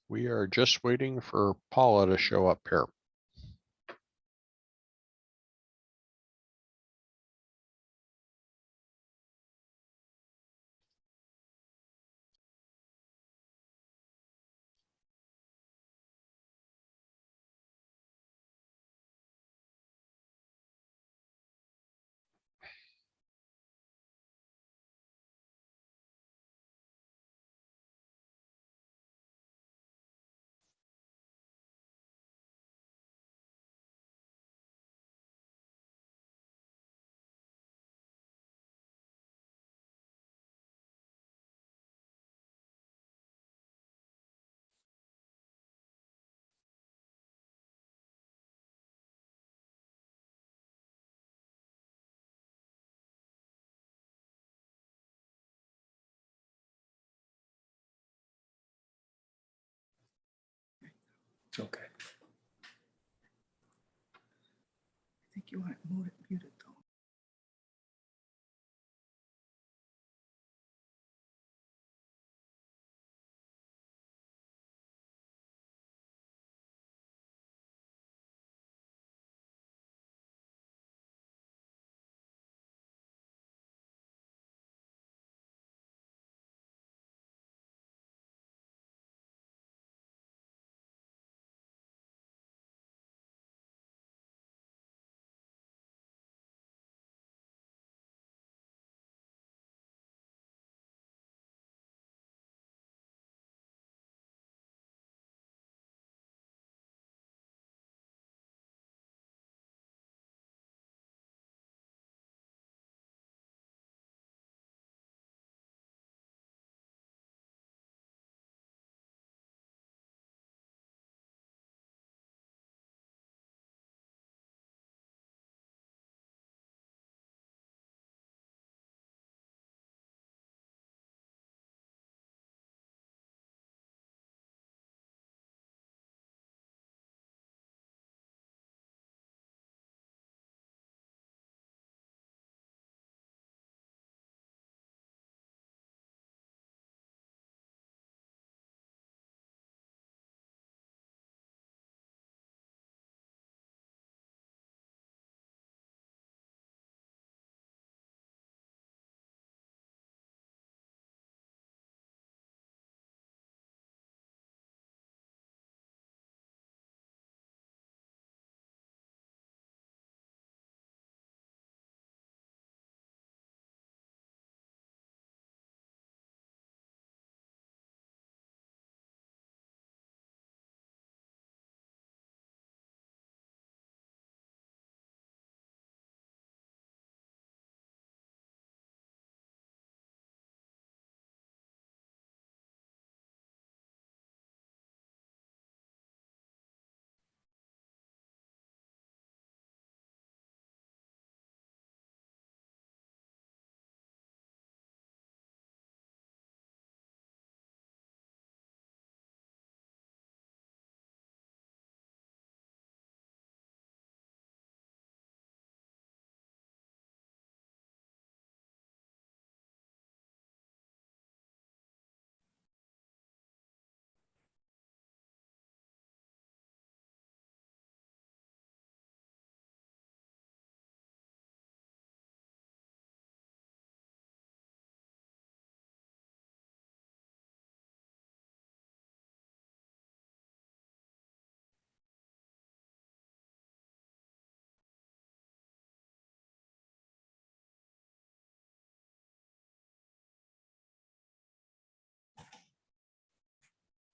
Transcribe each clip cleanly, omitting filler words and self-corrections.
We are just waiting for Paula to show up here. It's okay. I think you want it muted though.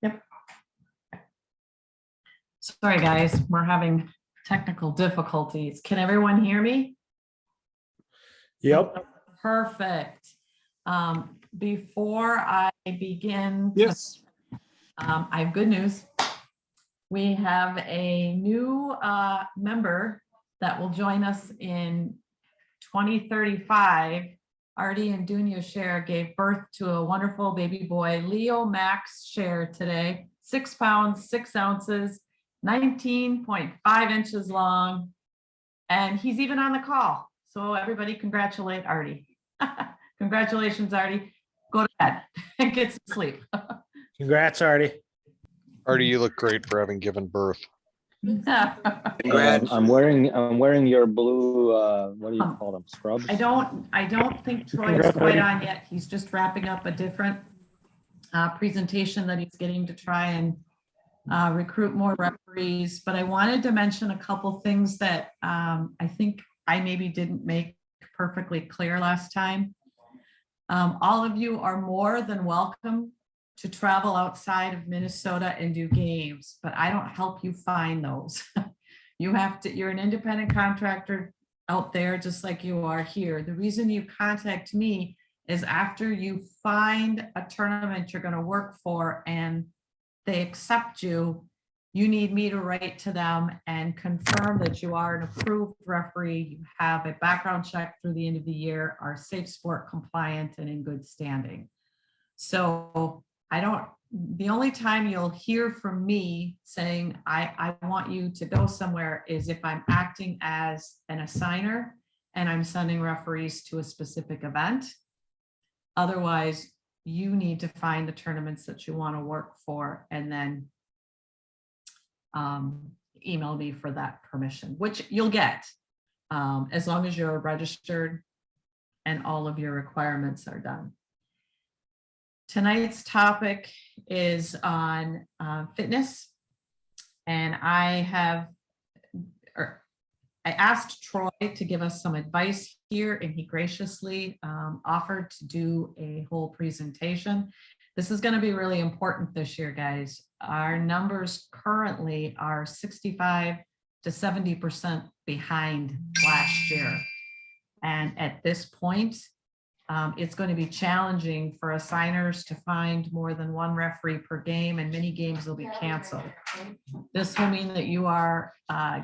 Yep. Sorry, guys, we're having technical difficulties. Can everyone hear me? Yep. Perfect. Before I begin, Yes. I have good news. We have a new member that will join us in 2035. Artie and Dunya Share gave birth to a wonderful baby boy, Leo Max Share, today, 6 pounds, 6 ounces, 19.5 inches long. And he's even on the call. So everybody congratulate Artie. Congratulations, Artie. Go to bed and get some sleep. Congrats, Artie. Artie, you look great for having given birth. Congrats. I'm wearing your blue, what do you Um, call them, scrubs? I don't think Troy is quite on yet. He's just wrapping up a different presentation that he's getting to try and recruit more referees. But I wanted to mention a couple things that I think I maybe didn't make perfectly clear last time. All of you are more than welcome to travel outside of Minnesota and do games, but I don't help you find those. You're an independent contractor out there, just like you are here. The reason you contact me is after you find a tournament you're going to work for and they accept you, you need me to write to them and confirm that you are an approved referee, you have a background check through the end of the year, are safe sport compliant and in good standing. So the only time you'll hear from me saying, I want you to go somewhere is if I'm acting as an assigner and I'm sending referees to a specific event. Otherwise, you need to find the tournaments that you want to work for and then email me for that permission, which you'll get as long as you're registered and all of your requirements are done. Tonight's topic is on fitness, and I asked Troy to give us some advice here, and he graciously offered to do a whole presentation. This is going to be really important this year, guys. Our numbers currently are 65 to 70% behind last year. And at this point, it's going to be challenging for assigners to find more than one referee per game, and many games will be canceled. This will mean that you are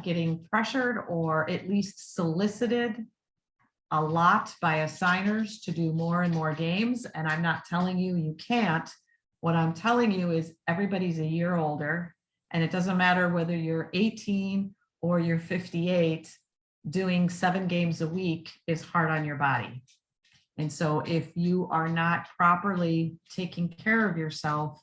getting pressured or at least solicited a lot by assigners to do more and more games. And I'm not telling you you can't. What I'm telling you is everybody's a year older, and it doesn't matter whether you're 18 or you're 58, doing 7 games a week is hard on your body. And so if you are not properly taking care of yourself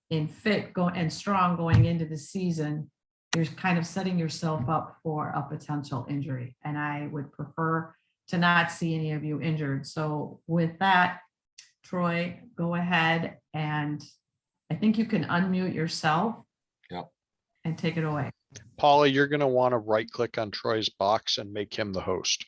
and fit and strong going into the season, you're kind of setting yourself up for a potential injury. And I would prefer to not see any of you injured. So with that, Troy, go ahead, and I think you can unmute yourself. Yep. And take it away. Paula, you're going to want to right click on Troy's box and make him the host.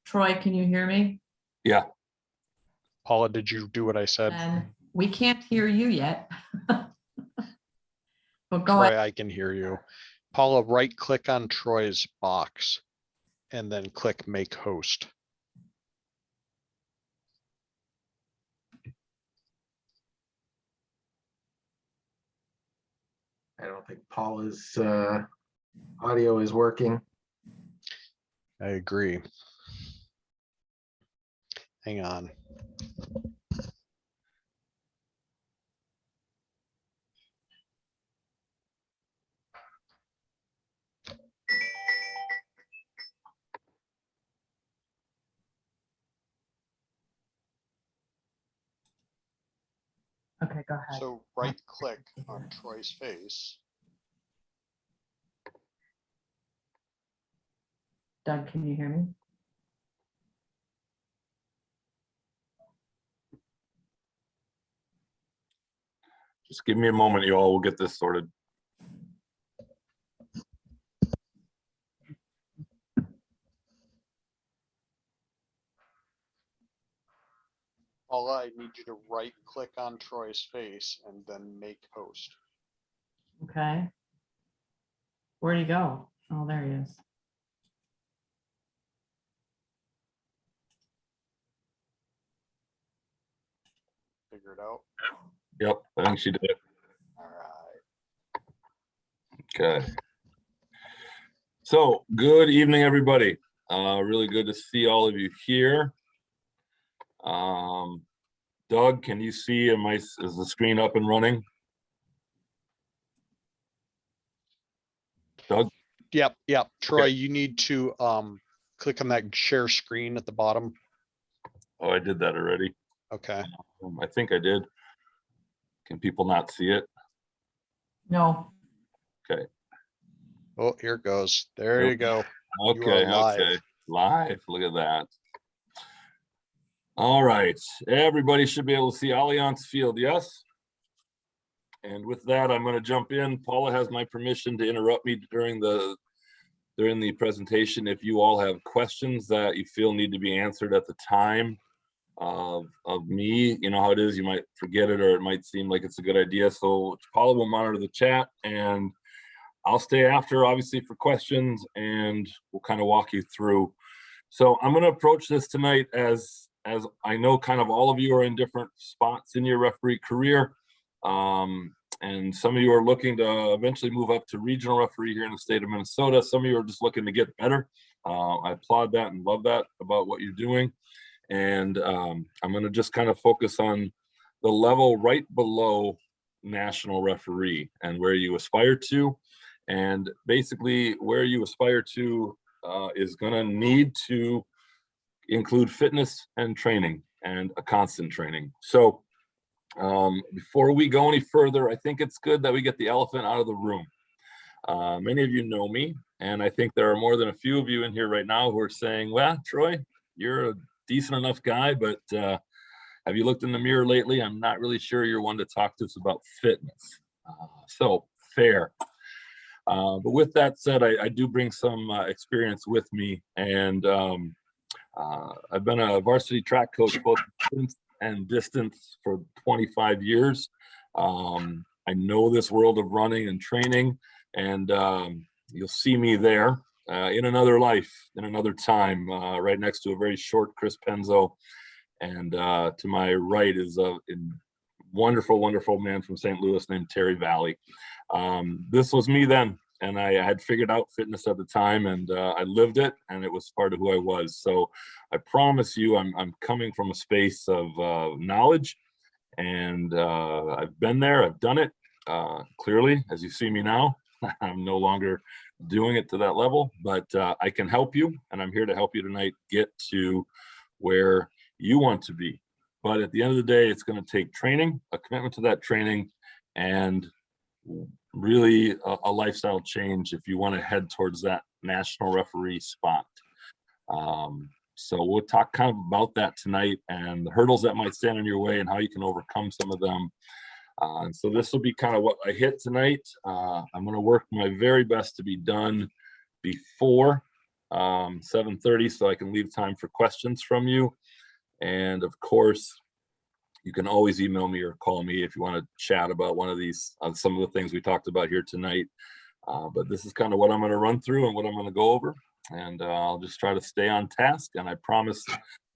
Troy, can you hear me? Yeah, Paula, did you do what I said? And we can't hear you yet. But go Troy, ahead. I can hear you. Paula, right click on Troy's box and then click make host. I don't think Paula's audio is working. I agree. Hang on. Okay, go ahead. So right click on Troy's face. Doug, can you hear me? just give me a moment, you all. We'll get this sorted. Paula, I need you to right click on Troy's face and then make host. Okay. Where'd he go? Oh, there he is. Figure it out. Yep, I think she did it. All right. Okay. So, good evening, everybody. Really good to see all of you here. Doug, can you see, is the screen up and running? Doug? Yep. Troy, you need to click on that share screen at the bottom. Oh, I did that already. Okay. I think I did. Can people not see it? No, Oh, here it goes. There you go. You are Okay, live. okay. Live, look at that. All right, everybody should be able to see Allianz Field, yes? And with that, I'm going to jump in. Paula has my permission to interrupt me during the presentation if you all have questions that you feel need to be answered at the time of me. You know how it is, you might forget it or it might seem like it's a good idea. So Paula will monitor the chat and I'll stay after, obviously, for questions, and we'll kind of walk you through. So I'm going to approach this tonight as I know kind of all of you are in different spots in your referee career. And some of you are looking to eventually move up to regional referee here in the state of Minnesota. Some of you are just looking to get better. I applaud that and love that about what you're doing. And I'm going to just kind of focus on the level right below national referee and where you aspire to. And basically where you aspire to is going to need to include fitness and training and a constant training. So before we go any further, I think it's good that we get the elephant out of the room. Many of you know me, and I think there are more than a few of you in here right now who are saying, well, Troy, you're a decent enough guy, but have you looked in the mirror lately? I'm not really sure you're one to talk to us about fitness. So fair. But with that said, I do bring some experience with me, and I've been a varsity track coach both distance and distance for 25 years. I know this world of running and training, and you'll see me there in another life, in another time, right next to a very short Chris Penzo. And to my right is a wonderful, wonderful man from St. Louis named Terry Valley. This was me then, and I had figured out fitness at the time, and I lived it, and it was part of who I was. So I promise you, I'm coming from a space of knowledge, and I've been there, I've done it. Clearly, as you see me now, I'm no longer doing it to that level, but I can help you, and I'm here to help you tonight get to where you want to be. But at the end of the day, it's going to take training, a commitment to that training, and really a lifestyle change if you want to head towards that national referee spot. So we'll talk kind of about that tonight and the hurdles that might stand in your way and how you can overcome some of them. And so this will be kind of what I hit tonight. I'm going to work my very best to be done before 7:30 so I can leave time for questions from you. And of course, you can always email me or call me if you want to chat about one of these, some of the things we talked about here tonight. But this is kind of what I'm going to run through and what I'm going to go over. And I'll just try to stay on task. And I promise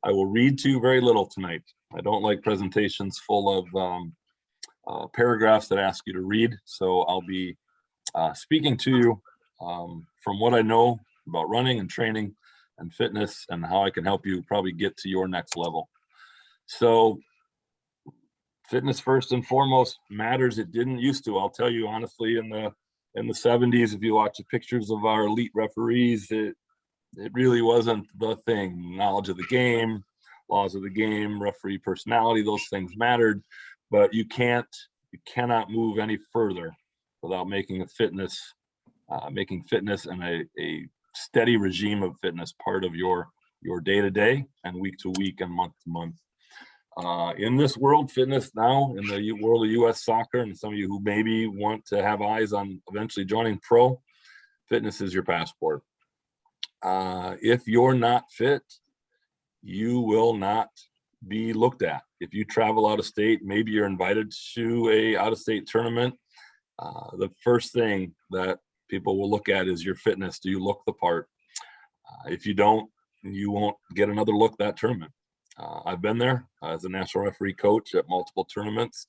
I will read to you very little tonight. I don't like presentations full of paragraphs that ask you to read. So I'll be speaking to you from what I know about running and training and fitness and how I can help you probably get to your next level. So fitness first and foremost matters. It didn't used to. I'll tell you honestly, in the 70s, if you watch the pictures of our elite referees, it really wasn't the thing. Knowledge of the game, laws of the game, referee personality, those things mattered, but you cannot move any further without making fitness and a steady regime of fitness part of your day-to-day and week-to-week and month-to-month. In this world, fitness now, in the world of U.S. soccer, and some of you who maybe want to have eyes on eventually joining pro, fitness is your passport. If you're not fit, you will not be looked at. If you travel out of state, maybe you're invited to a out-of-state tournament, the first thing that people will look at is your fitness. Do you look the part? If you don't, you won't get another look that tournament. I've been there as a national referee coach at multiple tournaments.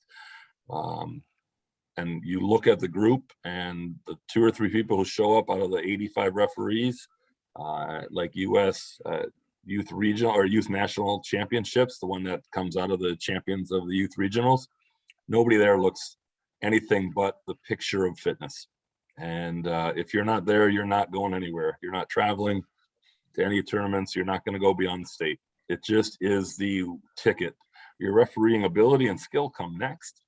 And you look at the group and the 2 or 3 people who show up out of the 85 referees, like U.S. Youth Regional or Youth National Championships, the one that comes out of the champions of the youth regionals, nobody there looks anything but the picture of fitness. And if you're not there, you're not going anywhere. You're not traveling to any tournaments. You're not going to go beyond the state. It just is the ticket. Your refereeing ability and skill come next.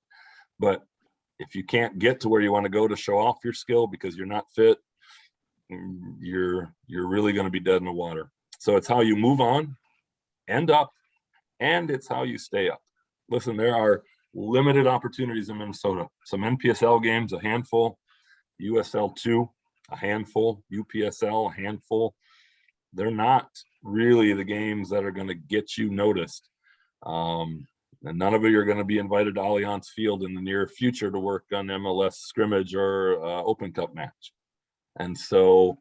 But if you can't get to where you want to go to show off your skill because you're not fit, you're really going to be dead in the water. So it's how you move on, end up, and it's how you stay up. Listen, there are limited opportunities in Minnesota. Some NPSL games, a handful, USL 2, a handful, UPSL, a handful. They're not really the games that are going to get you noticed. And none of you are going to be invited to Allianz Field in the near future to work on MLS scrimmage or Open Cup match. And so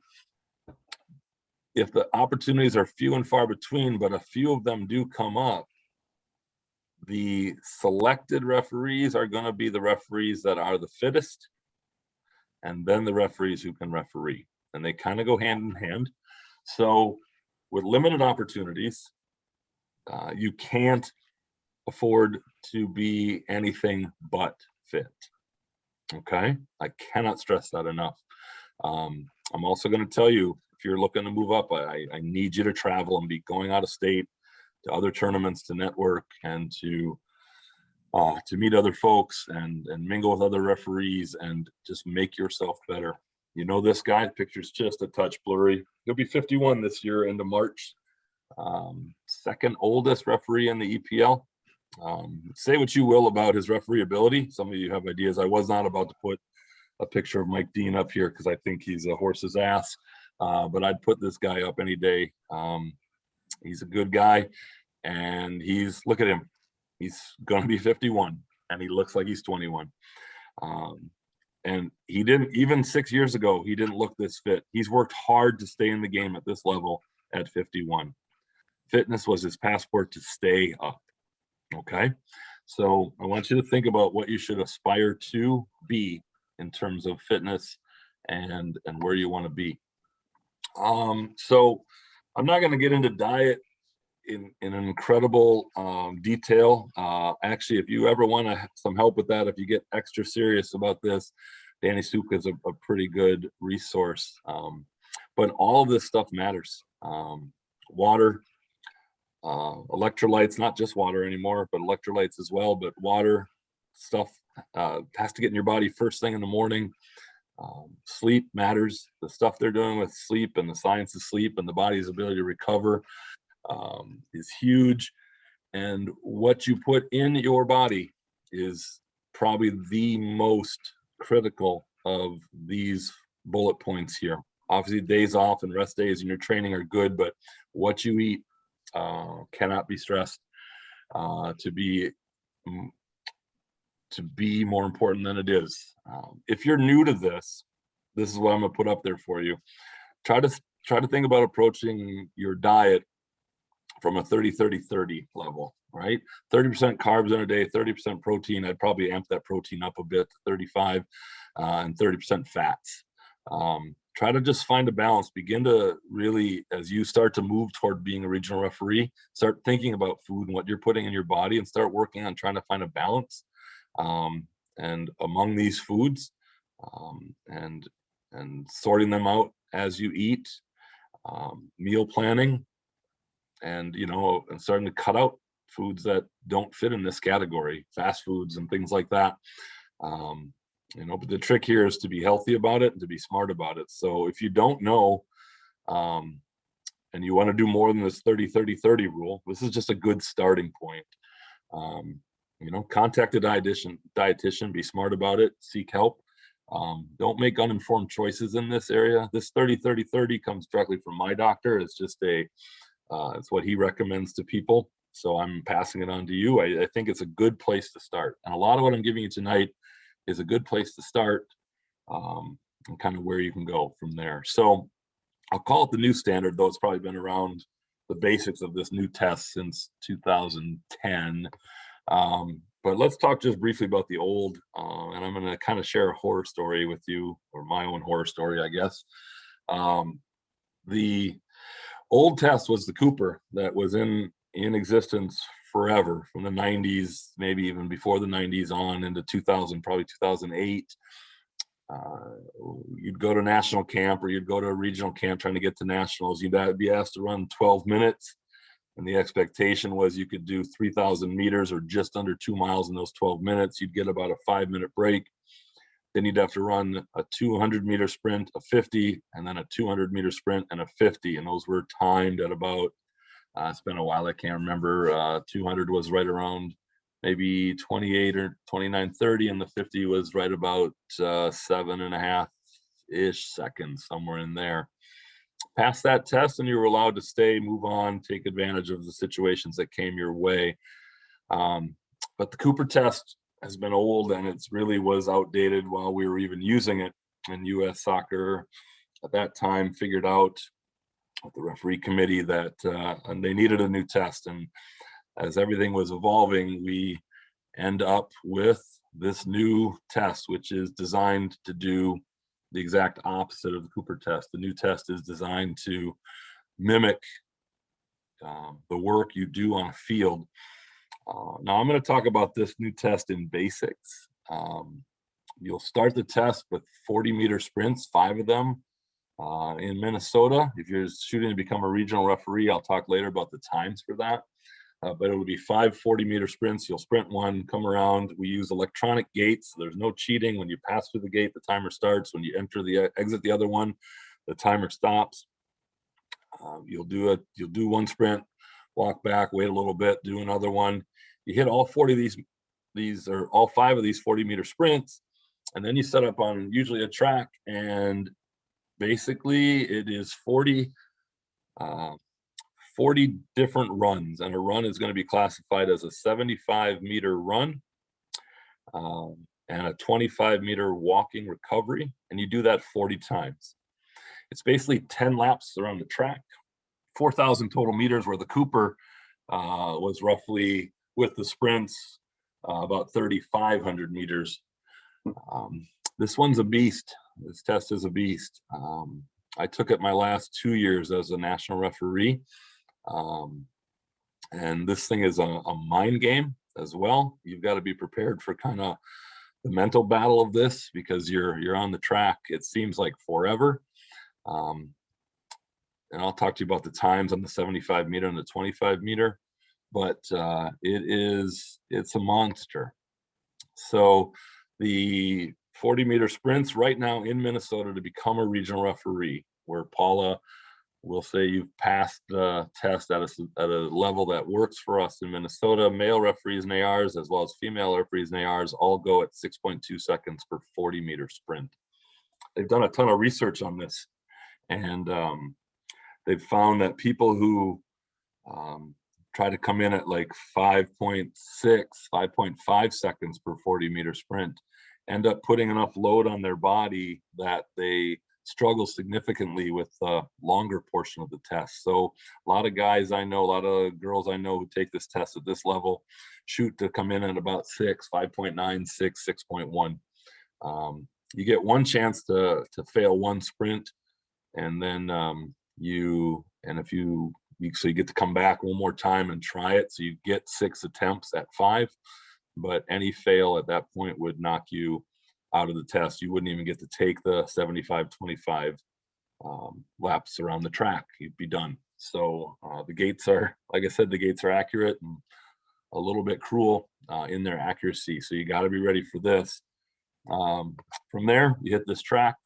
if the opportunities are few and far between, but a few of them do come up, the selected referees are going to be the referees that are the fittest, and then the referees who can referee. And they kind of go hand in hand. So with limited opportunities, you can't afford to be anything but fit. Okay, I cannot stress that enough. I'm also going to tell you, if you're looking to move up, I need you to travel and be going out of state to other tournaments, to network, and to meet other folks and mingle with other referees and just make yourself better. You know, this guy, the picture's just a touch blurry. He'll be 51 this year into March. Second oldest referee in the EPL. Say what you will about his referee ability. Some of you have ideas. I was not about to put a picture of Mike Dean up here because I think he's a horse's ass, but I'd put this guy up any day. He's a good guy, and look at him. He's going to be 51, and he looks like he's 21. And he didn't, even 6 years ago, he didn't look this fit. He's worked hard to stay in the game at this level at 51. Fitness was his passport to stay up. Okay. So I want you to think about what you should aspire to be in terms of fitness and where you want to be. So I'm not going to get into diet in an incredible detail. Actually, if you ever want some help with that, if you get extra serious about this, Danny Suka is a pretty good resource. But all of this stuff matters. Water, electrolytes, not just water anymore, but electrolytes as well. But water stuff has to get in your body first thing in the morning. Sleep matters. The stuff they're doing with sleep and the science of sleep and the body's ability to recover is huge. And what you put in your body is probably the most critical of these bullet points here. Obviously, days off and rest days in your training are good, but what you eat cannot be stressed to be more important than it is. If you're new to this is what I'm gonna put up there for you. Try to think about approaching your diet from a 30-30-30 level, right? 30% carbs in a day, 30% protein. I'd probably amp that protein up a bit to 35 and 30% fats. Try to just find a balance. Begin to really, as you start to move toward being a regional referee, start thinking about food and what you're putting in your body and start working on trying to find a balance. And among these foods and sorting them out as you eat, meal planning, and and starting to cut out foods that don't fit in this category, fast foods and things like that. But the trick here is to be healthy about it and to be smart about it. So if you don't know and you want to do more than this 30-30-30 rule, this is just a good starting point. Contact a dietitian, be smart about it, seek help. Don't make uninformed choices in this area. This 30-30-30 comes directly from my doctor. It's just it's what he recommends to people. So I'm passing it on to you. I think it's a good place to start. And a lot of what I'm giving you tonight is a good place to start and kind of where you can go from there. So I'll call it the new standard, though it's probably been around the basics of this new test since 2010. But let's talk just briefly about the old, and I'm going to kind of share a horror story with you, or my own horror story, I guess. The old test was the Cooper that was in existence forever, from the 90s, maybe even before the 90s on into 2000, probably 2008. you'd go to national camp or you'd go to a regional camp trying to get to nationals, you'd be asked to run 12 minutes. And the expectation was you could do 3,000 meters or just under 2 miles in those 12 minutes. You'd get about a 5-minute break. Then you'd have to run a 200-meter sprint, a 50, and then a 200-meter sprint and a 50. And those were timed at about, it's been a while, I can't remember. 200 was right around maybe 28 or 29:30, and the 50 was right about 7.5-ish seconds, somewhere in there. Pass that test and you were allowed to stay, move on, take advantage of the situations that came your way. But the Cooper test has been old and it's really was outdated while we were even using it. And US Soccer at that time figured out with the referee committee that and they needed a new test. And as everything was evolving, we end up with this new test, which is designed to do the exact opposite of the Cooper test. The new test is designed to mimic the work you do on a field. Now I'm going to talk about this new test in basics. You'll start the test with 40-meter sprints, 5 of them in Minnesota. If you're shooting to become a regional referee, I'll talk later about the times for that. But it will be 5 40-meter sprints. You'll sprint one, come around. We use electronic gates. So there's no cheating. When you pass through the gate, the timer starts. When you exit the other one, the timer stops. You'll do one sprint, walk back, wait a little bit, do another one. You hit all 40 of these or all 5 of these 40-meter sprints, and then you set up on usually a track, and basically it is 40 different runs, and a run is going to be classified as a 75-meter run and a 25-meter walking recovery, and you do that 40 times. It's basically 10 laps around the track, 4,000 total meters, where the Cooper was roughly, with the sprints, about 3,500 meters. This one's a beast. This test is a beast. I took it my last 2 years as a national referee. And this thing is a mind game as well. You've got to be prepared for kind of the mental battle of this, because you're on the track. It seems like forever. And I'll talk to you about the times on the 75-meter and the 25-meter, but it's a monster. So the 40-meter sprints right now in Minnesota to become a regional referee, where Paula will say you've passed the test at a level that works for us in Minnesota. Male referees and ARs, as well as female referees and ARs, all go at 6.2 seconds per 40-meter sprint. They've done a ton of research on this, and they've found that people who try to come in at like 5.6, 5.5 seconds per 40-meter sprint end up putting enough load on their body that they struggle significantly with the longer portion of the test. So a lot of guys I know, a lot of girls I know who take this test at this level shoot to come in at about 6, 5.9, 6, 6.1. You get one chance to fail one sprint, and then you get to come back one more time and try it. So you get 6 attempts at 5, but any fail at that point would knock you out of the test. You wouldn't even get to take the 75-25 laps around the track. You'd be done. So the gates are, like I said, the gates are accurate and a little bit cruel in their accuracy. So you got to be ready for this. From there, you hit this track.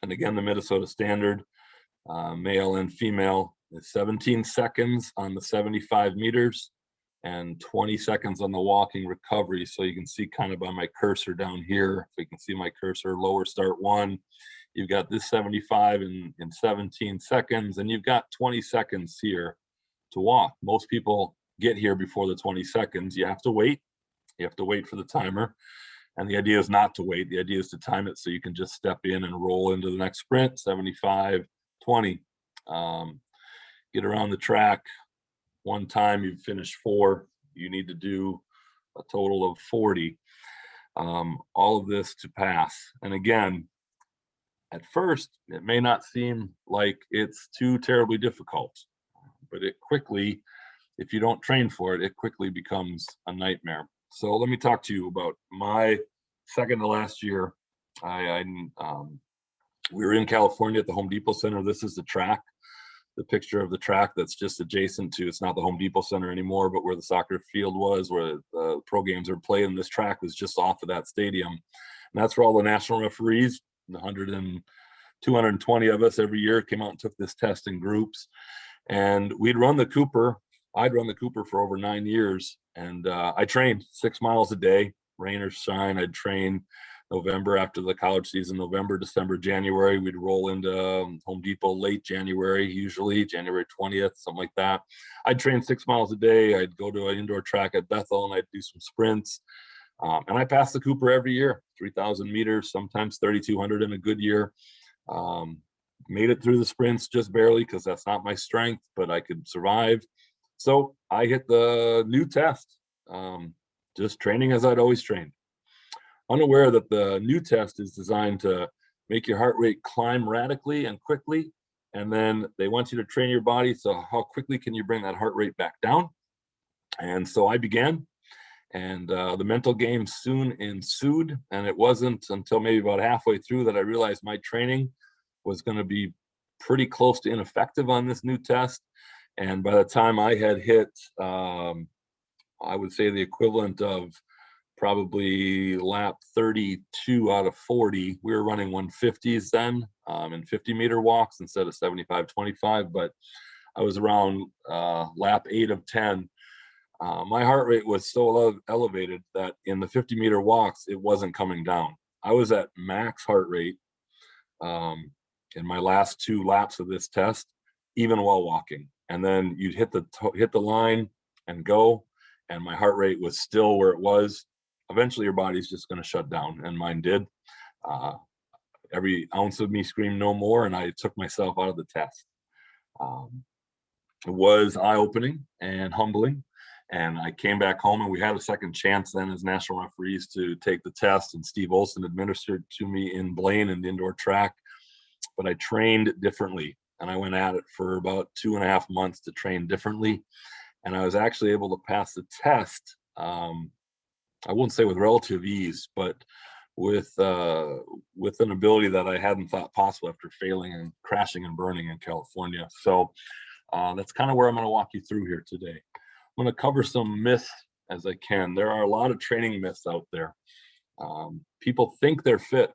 And again, the Minnesota standard, male and female, is 17 seconds on the 75 meters and 20 seconds on the walking recovery. So you can see kind of by my cursor down here, if you can see my cursor, lower start 1, you've got this 75 in 17 seconds, and you've got 20 seconds here to walk. Most people get here before the 20 seconds. You have to wait. You have to wait for the timer. And the idea is not to wait. The idea is to time it so you can just step in and roll into the next sprint, 75, 20. Get around the track. One time you've finished 4. You need to do a total of 40. All of this to pass. And again, at first, it may not seem like it's too terribly difficult, but it quickly, if you don't train for it, it quickly becomes a nightmare. So let me talk to you about my second to last year We were in California at the Home Depot Center. This is the track, the picture of the track that's just adjacent to, it's not the Home Depot Center anymore, but where the soccer field was, where the pro games are played. And this track was just off of that stadium. And that's where all the national referees, 220 of us every year, came out and took this test in groups. And I'd run the Cooper for over 9 years. And I trained 6 miles a day, rain or shine. I'd train November after the college season, November, December, January. We'd roll into Home Depot late January, usually January 20th, something like that. I'd train 6 miles a day. I'd go to an indoor track at Bethel and I'd do some sprints. And I passed the Cooper every year, 3,000 meters, sometimes 3,200 in a good year. Made it through the sprints just barely because that's not my strength, but I could survive. So I hit the new test, just training as I'd always trained. Unaware that the new test is designed to make your heart rate climb radically and quickly. And then they want you to train your body. So how quickly can you bring that heart rate back down? And so I began, and the mental game soon ensued. And it wasn't until maybe about halfway through that I realized my training was going to be pretty close to ineffective on this new test. And by the time I had hit, I would say the equivalent of probably lap 32 out of 40. We were running 150s then in 50-meter walks instead of 75-25, but I was around lap 8 of 10. My heart rate was so elevated that in the 50-meter walks, it wasn't coming down. I was at max heart rate in my last 2 laps of this test, even while walking. And then you'd hit the line and go, and my heart rate was still where it was. Eventually your body's just going to shut down, and mine did. Every ounce of me screamed no more, and I took myself out of the test. It was eye-opening and humbling, and I came back home, and we had a second chance then as national referees to take the test, and Steve Olson administered to me in Blaine and indoor track. But I trained differently, and I went at it for about 2.5 months to train differently, and I was actually able to pass the test. I wouldn't say with relative ease, but with an ability that I hadn't thought possible after failing and crashing and burning in California. So that's kind of where I'm going to walk you through here today. I'm going to cover some myths as I can. There are a lot of training myths out there. People think they're fit.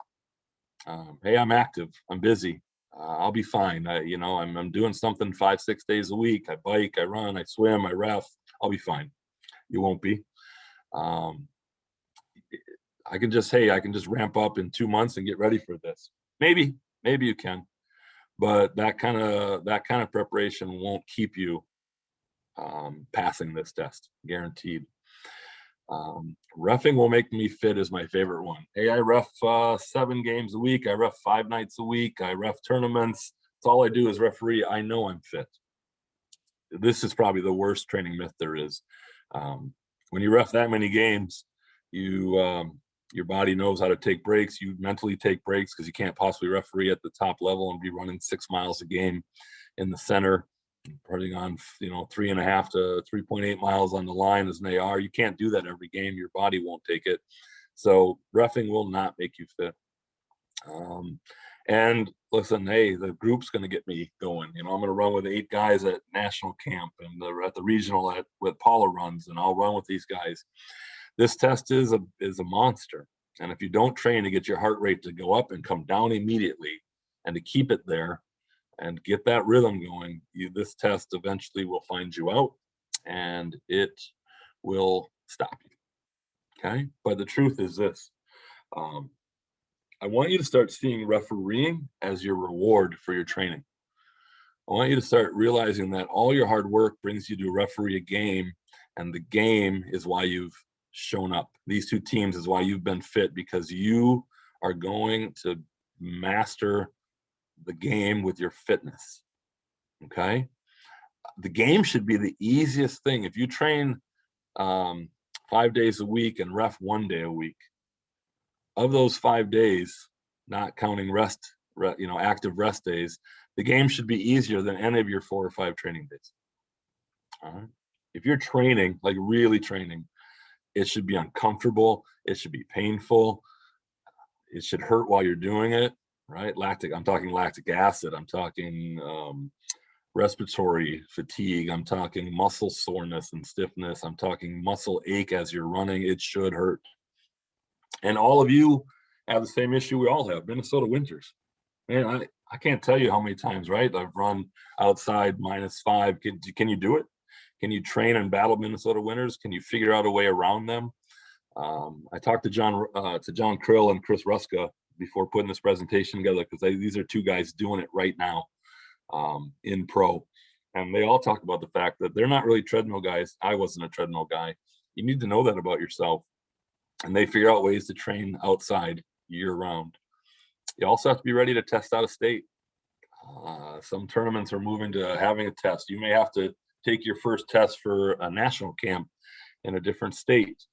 Hey, I'm active. I'm busy. I'll be fine. I'm doing something 5-6 days a week. I bike, I run, I swim, I ref. I'll be fine. You won't be. I can just ramp up in 2 months and get ready for this. Maybe you can, but that kind of preparation won't keep you passing this test, guaranteed. Reffing will make me fit is my favorite one. Hey, I ref 7 games a week. I ref 5 nights a week. I ref tournaments. That's all I do is referee. I know I'm fit. This is probably the worst training myth there is. When you ref that many games, your body knows how to take breaks. You mentally take breaks because you can't possibly referee at the top level and be running 6 miles a game in the center, running on 3.5 to 3.8 miles on the line as an AR. You can't do that every game. Your body won't take it. So reffing will not make you fit. And listen, hey, the group's going to get me going. I'm going to run with 8 guys at national camp and at the regional with Paula runs, and I'll run with these guys. This test is a monster. And if you don't train to get your heart rate to go up and come down immediately and to keep it there and get that rhythm going, this test eventually will find you out and it will stop you. Okay. But the truth is this. I want you to start seeing refereeing as your reward for your training. I want you to start realizing that all your hard work brings you to referee a game, and the game is why you've shown up. These 2 teams is why you've been fit, because you are going to master the game with your fitness. Okay. The game should be the easiest thing. If you train 5 days a week and ref 1 day a week, of those 5 days, not counting active rest days, the game should be easier than any of your 4 or 5 training days. All right. If you're training, like really training, it should be uncomfortable. It should be painful. It should hurt while you're doing it, right? I'm talking lactic acid. I'm talking respiratory fatigue. I'm talking muscle soreness and stiffness. I'm talking muscle ache as you're running. It should hurt. And all of you have the same issue we all have, Minnesota winters. Man, I can't tell you how many times, right? I've run outside -5. Can you do it? Can you train and battle Minnesota winters? Can you figure out a way around them? I talked to John Krill and Chris Ruska before putting this presentation together, because these are two guys doing it right now in pro. And they all talk about the fact that they're not really treadmill guys. I wasn't a treadmill guy. You need to know that about yourself. And they figure out ways to train outside year round. You also have to be ready to test out of state. Some tournaments are moving to having a test. You may have to take your first test for a national camp in a different state.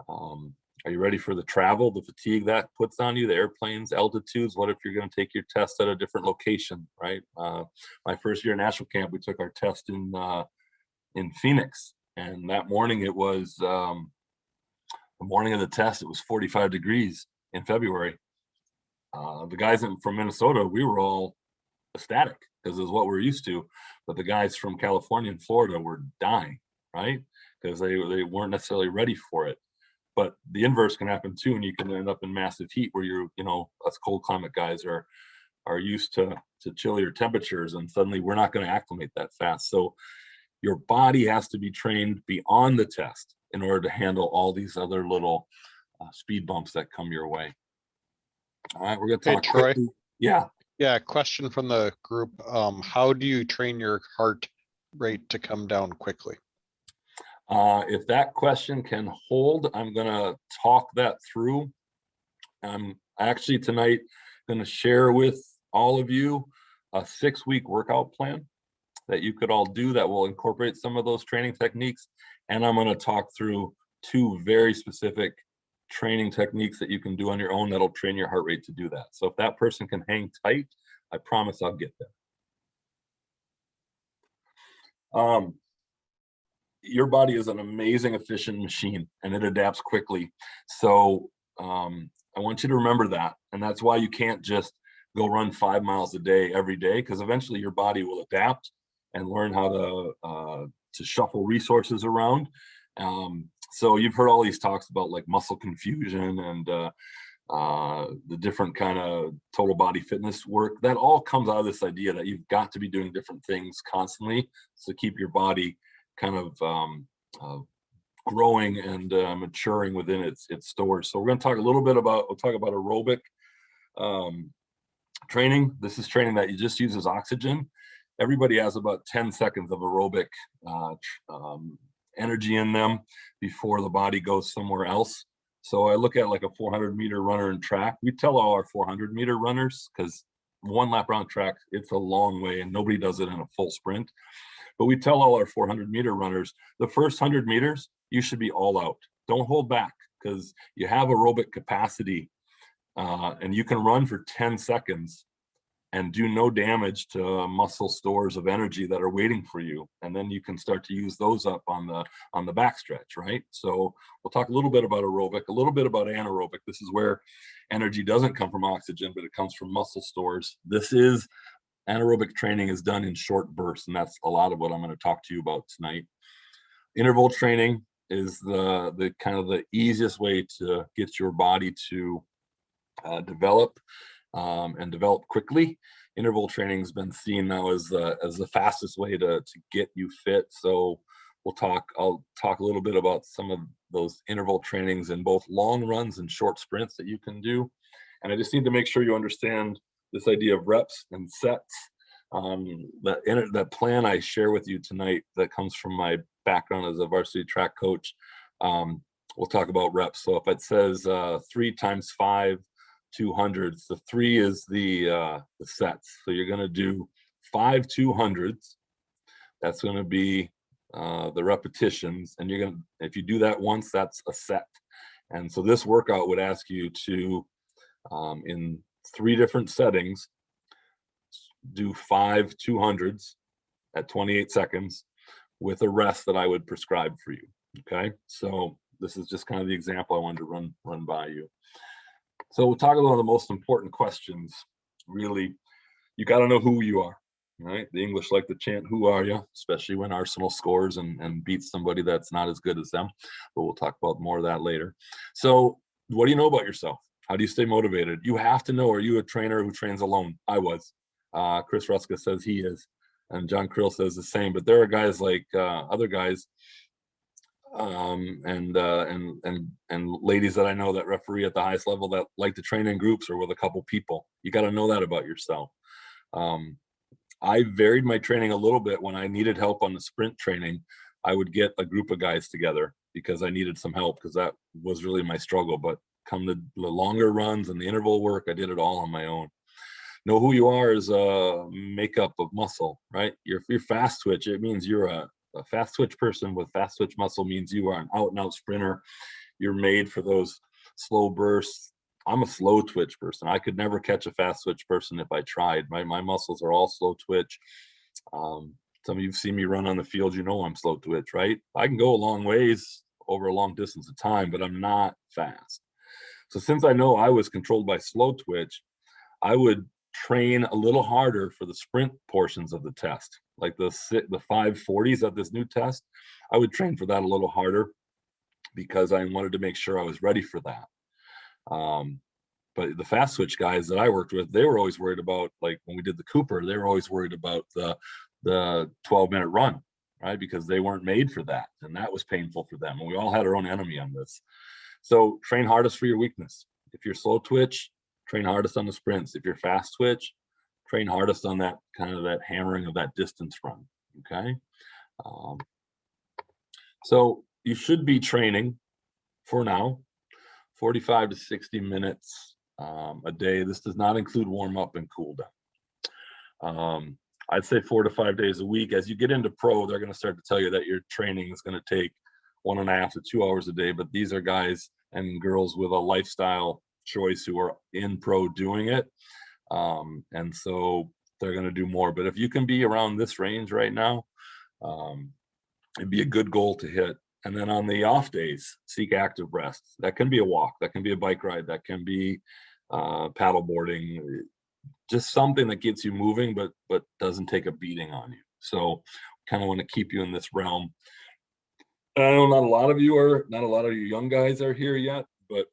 Are you ready for the travel, the fatigue that puts on you, the airplanes, altitudes? What if you're going to take your test at a different location, right? My first year national camp, we took our test in Phoenix, and that morning it was the morning of the test. It was 45 degrees in February. The guys from Minnesota, we were all ecstatic because it's what we're used to, but the guys from California and Florida were dying, right? Because they weren't necessarily ready for it. But the inverse can happen too, and you can end up in massive heat where us cold climate guys are used to chillier temperatures, and suddenly we're not going to acclimate that fast. So your body has to be trained beyond the test in order to handle all these other little speed bumps that come your way. All right, we're going to Hey, talk Troy. quickly. Yeah. Yeah, question from the group. How do you train your heart rate to come down quickly? If that question can hold, I'm going to talk that through. I'm actually tonight going to share with all of you a 6-week workout plan that you could all do that will incorporate some of those training techniques. And I'm going to talk through 2 very specific training techniques that you can do on your own that'll train your heart rate to do that. So if that person can hang tight, I promise I'll get there. Your body is an amazing, efficient machine, and it adapts quickly. So I want you to remember that. And that's why you can't just go run 5 miles a day every day, because eventually your body will adapt and learn how to shuffle resources around. So you've heard all these talks about like muscle confusion and the different kind of total body fitness work. That all comes out of this idea that you've got to be doing different things constantly to keep your body kind of growing and maturing within its stores. So we're going to talk a little bit about, we'll talk about aerobic training. This is training that you just uses oxygen. Everybody has about 10 seconds of aerobic energy in them before the body goes somewhere else. So I look at like a 400-meter runner in track. We tell all our 400-meter runners, because 1 lap around track, it's a long way and nobody does it in a full sprint. But we tell all our 400-meter runners, the first 100 meters, you should be all out. Don't hold back, because you have aerobic capacity and you can run for 10 seconds and do no damage to muscle stores of energy that are waiting for you. And then you can start to use those up on the backstretch, right? So we'll talk a little bit about aerobic, a little bit about anaerobic. This is where energy doesn't come from oxygen, but it comes from muscle stores. Anaerobic training is done in short bursts, and that's a lot of what I'm going to talk to you about tonight. Interval training is the kind of the easiest way to get your body to develop and develop quickly. Interval training has been seen now as the fastest way to get you fit. So I'll talk a little bit about some of those interval trainings in both long runs and short sprints that you can do. And I just need to make sure you understand this idea of reps and sets. That plan I share with you tonight that comes from my background as a varsity track coach, we'll talk about reps. So if it says 3 times 5 200s, the 3 is the sets. So you're going to do 5 200s. That's going to be the repetitions, and if you do that once, that's a set. And so this workout would ask you to in 3 different settings do 5 200s at 28 seconds with a rest that I would prescribe for you. Okay, so this is just kind of the example I wanted to run by you. So we'll talk about the most important questions. Really, you got to know who you are, right? The English like to chant, "Who are you?" especially when Arsenal scores and beats somebody that's not as good as them. But we'll talk about more of that later. So what do you know about yourself? How do you stay motivated? You have to know, are you a trainer who trains alone? I was. Chris Ruska says he is. And John Krill says the same. But there are guys like other guys and ladies that I know that referee at the highest level that like to train in groups or with a couple people. You got to know that about yourself. I varied my training a little bit. When I needed help on the sprint training, I would get a group of guys together because I needed some help, because that was really my struggle. But come to the longer runs and the interval work, I did it all on my own. Know who you are is a makeup of muscle, right? If you're fast twitch, it means you're a fast twitch person with fast twitch muscle. Means you are an out and out sprinter. You're made for those slow bursts. I'm a slow twitch person. I could never catch a fast twitch person if I tried. My muscles are all slow twitch. Some of you've seen me run on the field, you know I'm slow twitch, right? I can go a long ways over a long distance of time, but I'm not fast. So since I know I was controlled by slow twitch, I would train a little harder for the sprint portions of the test, like the 540s of this new test. I would train for that a little harder because I wanted to make sure I was ready for that. But the fast switch guys that I worked with, they were always worried about, like when we did the Cooper, they were always worried about the 12-minute run, right? Because they weren't made for that, and that was painful for them. And we all had our own enemy on this. So train hardest for your weakness. If you're slow twitch, train hardest on the sprints. If you're fast twitch, train hardest on that kind of that hammering of that distance run. Okay. So you should be training for now 45 to 60 minutes a day. This does not include warm up and cool down. I'd say 4 to 5 days a week. As you get into pro, they're going to start to tell you that your training is going to take 1.5 to 2 hours a day. But these are guys and girls with a lifestyle choice who are in pro doing it. And so they're going to do more. But if you can be around this range right now, it'd be a good goal to hit. And then on the off days, seek active rest. That can be a walk, that can be a bike ride, that can be paddle boarding, just something that gets you moving, but doesn't take a beating on you. So kind of want to keep you in this realm. I know not a lot of you young guys are here yet, but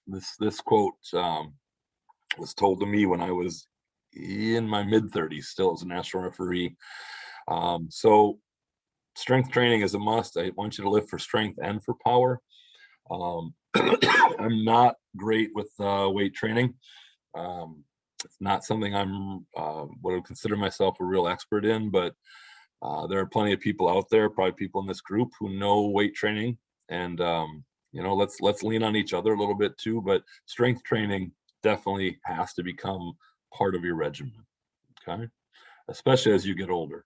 this quote was told to me when I was in my mid-30s, still as a national referee. So strength training is a must. I want you to live for strength and for power. I'm not great with weight training. It's not something I'm would consider myself a real expert in, but there are plenty of people out there, probably people in this group who know weight training, and let's lean on each other a little bit too. But strength training definitely has to become part of your regimen, okay? Especially as you get older.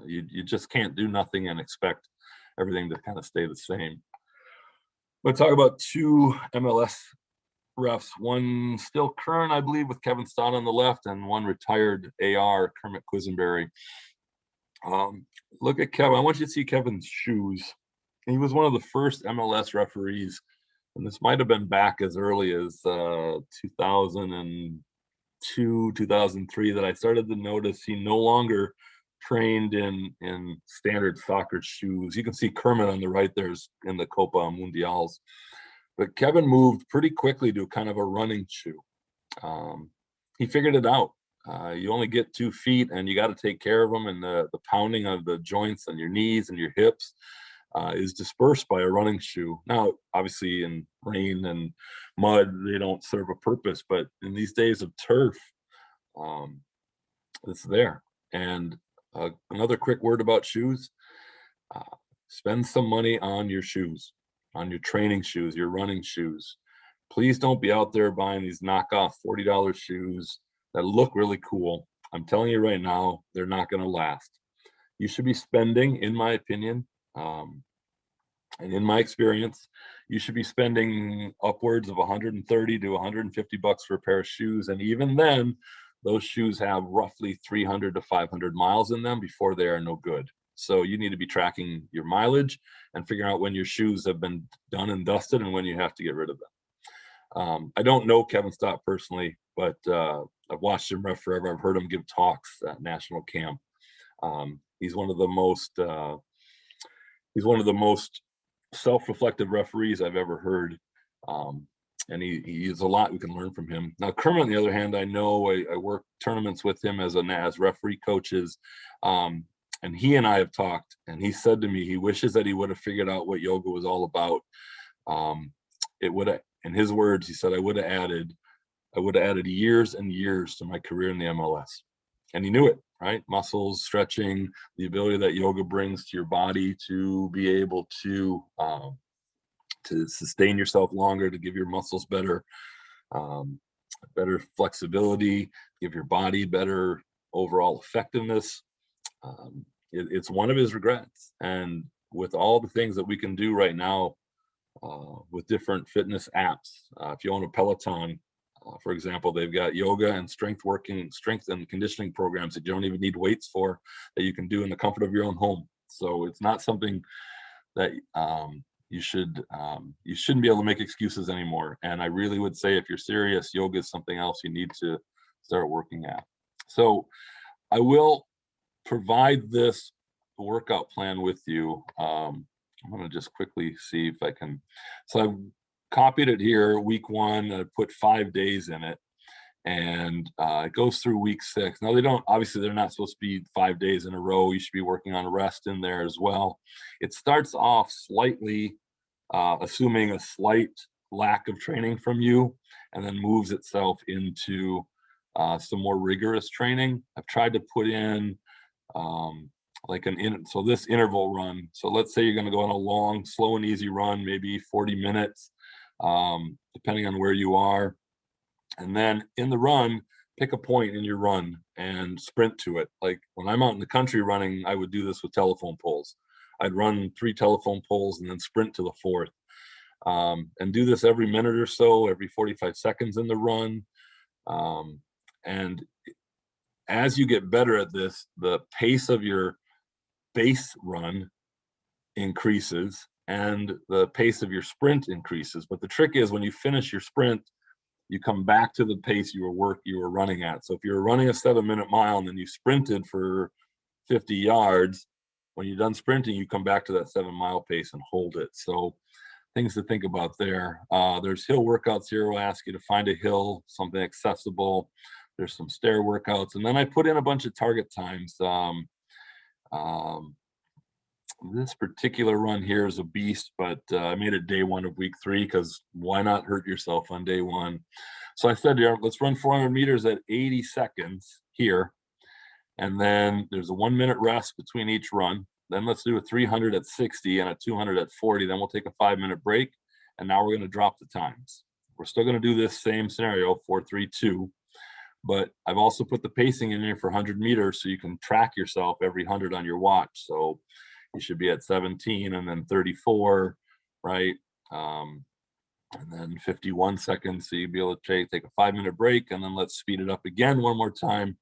You just can't do nothing and expect everything to kind of stay the same. Let's talk about 2 MLS refs, one still current, I believe, with Kevin Stott on the left, and one retired AR, Kermit Quisenberry. Look at Kevin. I want you to see Kevin's shoes. He was one of the first MLS referees, and this might have been back as early as 2002, 2003, that I started to notice he no longer trained in standard soccer shoes. You can see Kermit on the right there's in the Copa Mundials. But Kevin moved pretty quickly to kind of a running shoe. He figured it out. You only get 2 feet, and you got to take care of them, and the pounding of the joints on your knees and your hips is dispersed by a running shoe. Now, obviously in rain and mud, they don't serve a purpose, but in these days of turf, it's there. And another quick word about shoes, spend some money on your shoes, on your training shoes, your running shoes. Please don't be out there buying these knockoff $40 shoes that look really cool. I'm telling you right now, they're not going to last. You should be spending, in my opinion, and in my experience, you should be spending upwards of 130 to 150 bucks for a pair of shoes. And even then, those shoes have roughly 300 to 500 miles in them before they are no good. So you need to be tracking your mileage and figuring out when your shoes have been done and dusted and when you have to get rid of them. I don't know Kevin Stott personally, but I've watched him ref forever. I've heard him give talks at national camp. He's one of the most self-reflective referees I've ever heard. And he is a lot we can learn from him. Now, Kermit, on the other hand, I know I work tournaments with him as referee coaches. And he and I have talked, and he said to me, he wishes that he would have figured out what yoga was all about. It would have, in his words, he said, I would have added years and years to my career in the MLS. And he knew it, right? Muscles, stretching, the ability that yoga brings to your body to be able to sustain yourself longer, to give your muscles better flexibility, give your body better overall effectiveness. It's one of his regrets. And with all the things that we can do right now with different fitness apps, if you own a Peloton, for example, they've got yoga and strength and conditioning programs that you don't even need weights for, that you can do in the comfort of your own home. So it's not something that you shouldn't be able to make excuses anymore. And I really would say, if you're serious, yoga is something else you need to start working at. So I will provide this workout plan with you. I'm going to just quickly see if I can. So I've copied it here, week 1, I put 5 days in it, and it goes through week 6. Now, they're not supposed to be 5 days in a row. You should be working on rest in there as well. It starts off slightly, assuming a slight lack of training from you, and then moves itself into some more rigorous training. I've tried to put in so this interval run. So let's say you're going to go on a long, slow and easy run, maybe 40 minutes, depending on where you are. And then in the run, pick a point in your run and sprint to it. Like when I'm out in the country running, I would do this with telephone poles. I'd run 3 telephone poles and then sprint to the 4th. And do this every minute or so, every 45 seconds in the run. And as you get better at this, the pace of your base run increases and the pace of your sprint increases. But the trick is, when you finish your sprint, you come back to the pace you were running at. So if you're running a 7-minute mile and then you sprinted for 50 yards, when you're done sprinting, you come back to that 7-mile pace and hold it. So things to think about there. There's hill workouts here. We'll ask you to find a hill, something accessible. There's some stair workouts. And then I put in a bunch of target times. This particular run here is a beast, but I made it day 1 of week 3, because why not hurt yourself on day 1? So I said, let's run 400 meters at 80 seconds here. And then there's a 1-minute rest between each run. Then let's do a 300 at 60 and a 200 at 40. Then we'll take a 5-minute break. And now we're going to drop the times. We're still going to do this same scenario, 4, 3, 2. But I've also put the pacing in here for 100 meters, so you can track yourself every 100 on your watch. So you should be at 17 and then 34, right? And then 51 seconds. So you'll be able to take a 5-minute break, and then let's speed it up again one more time.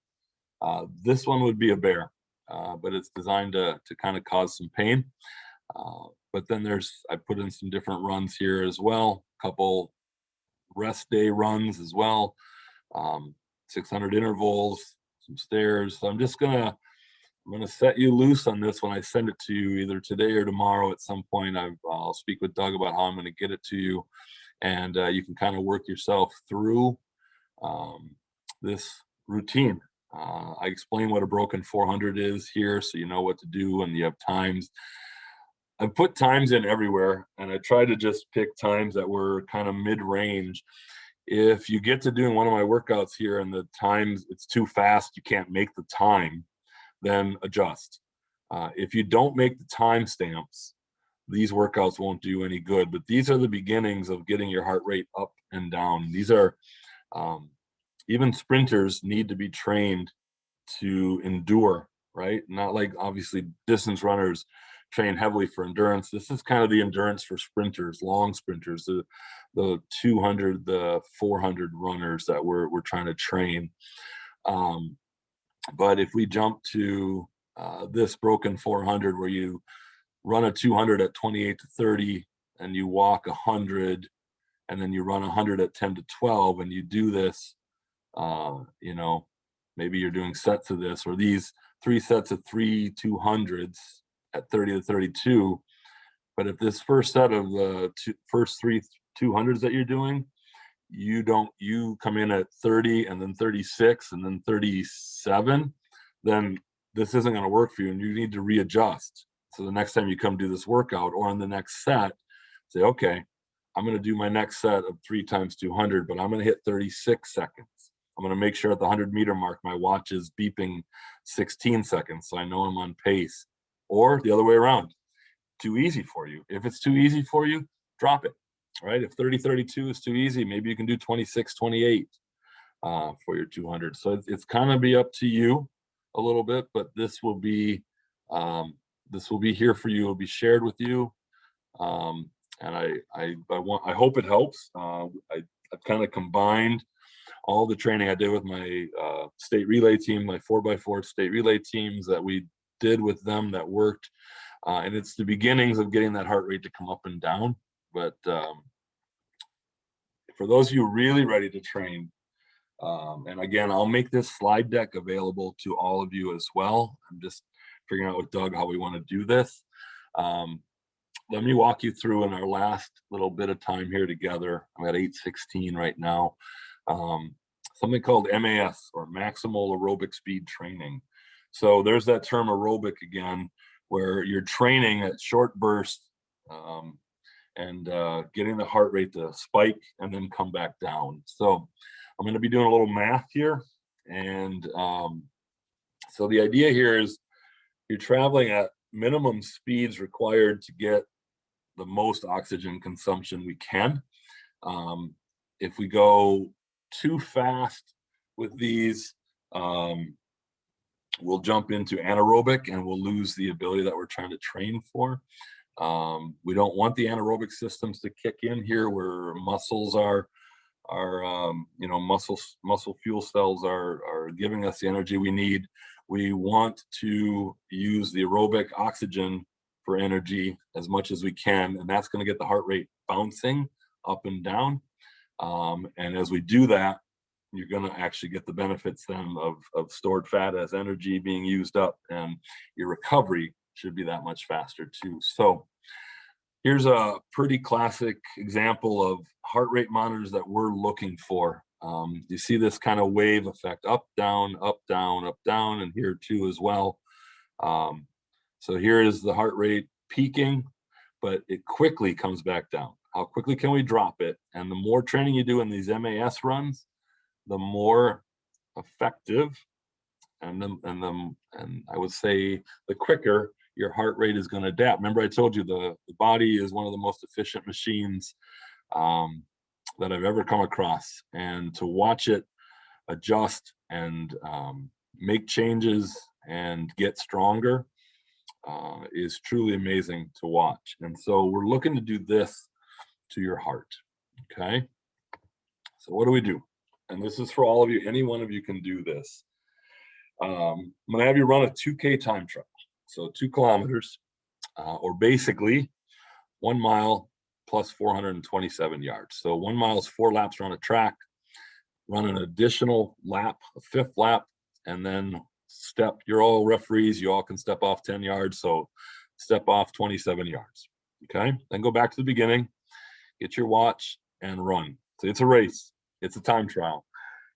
This one would be a bear, but it's designed to kind of cause some pain. But then I put in some different runs here as well, a couple rest day runs as well, 600 intervals, some stairs. So I'm going to set you loose on this when I send it to you, either today or tomorrow at some point. I'll speak with Doug about how I'm going to get it to you, and you can kind of work yourself through this routine. I explain what a broken 400 is here, so you know what to do, and you have times. I put times in everywhere, and I try to just pick times that were kind of mid-range. If you get to doing one of my workouts here and the times, it's too fast, you can't make the time, then adjust. If you don't make the timestamps, these workouts won't do any good. But these are the beginnings of getting your heart rate up and down. These are, even sprinters need to be trained to endure, right? Not like, obviously, distance runners train heavily for endurance. This is kind of the endurance for sprinters, long sprinters, the 200, the 400 runners that we're trying to train. But if we jump to this broken 400, where you run a 200 at 28 to 30 and you walk 100 and then you run 100 at 10 to 12, and you do this, you know, maybe you're doing sets of this, or these 3 sets of 3 200s at 30 to 32. But if this first set of the first 3 200s that you're doing, you come in at 30 and then 36 and then 37, then this isn't going to work for you, and you need to readjust. So the next time you come do this workout, or in the next set, say, okay, I'm going to do my next set of 3 times 200, but I'm going to hit 36 seconds. I'm going to make sure at the 100-meter mark, my watch is beeping 16 seconds, so I know I'm on pace. Or the other way around, too easy for you. If it's too easy for you, drop it, right? If 30-32 is too easy, maybe you can do 26-28 for your 200. So it's kind of be up to you a little bit, but this will be here for you. It'll be shared with you. And I hope it helps. I've kind of combined all the training I did with my state relay team, my 4x4 state relay teams that we did with them that worked. And it's the beginnings of getting that heart rate to come up and down. But for those of you really ready to train, and again, I'll make this slide deck available to all of you as well. I'm just figuring out with Doug how we want to do this. Let me walk you through in our last little bit of time here together. I'm at 8:16 right now. Something called MAS, or maximal aerobic speed training. So there's that term aerobic again, where you're training at short bursts and getting the heart rate to spike and then come back down. So I'm going to be doing a little math here. And so the idea here is you're traveling at minimum speeds required to get the most oxygen consumption we can. If we go too fast with these, we'll jump into anaerobic and we'll lose the ability that we're trying to train for. We don't want the anaerobic systems to kick in here, where muscles are you know, muscle fuel cells are giving us the energy we need. We want to use the aerobic oxygen for energy as much as we can, and that's going to get the heart rate bouncing up and down. And as we do that, you're going to actually get the benefits then of stored fat as energy being used up, and your recovery should be that much faster too. So here's a pretty classic example of heart rate monitors that we're looking for. You see this kind of wave effect, up, down, up, down, up, down, and here too as well. So here is the heart rate peaking, but it quickly comes back down. How quickly can we drop it? And the more training you do in these MAS runs, the more effective, and I would say the quicker your heart rate is going to adapt. Remember, I told you the body is one of the most efficient machines that I've ever come across, and to watch it adjust and make changes and get stronger is truly amazing to watch. And so we're looking to do this to your heart. Okay, so what do we do? And this is for all of you. Any one of you can do this. I'm going to have you run a 2K time trial. So 2 kilometers, or basically 1 mile plus 427 yards. So 1 mile is 4 laps around a track. Run an additional lap, a 5th lap, and then step. You're all referees. You all can step off 10 yards. So step off 27 yards. Okay. Then go back to the beginning, get your watch, and run. So it's a race. It's a time trial.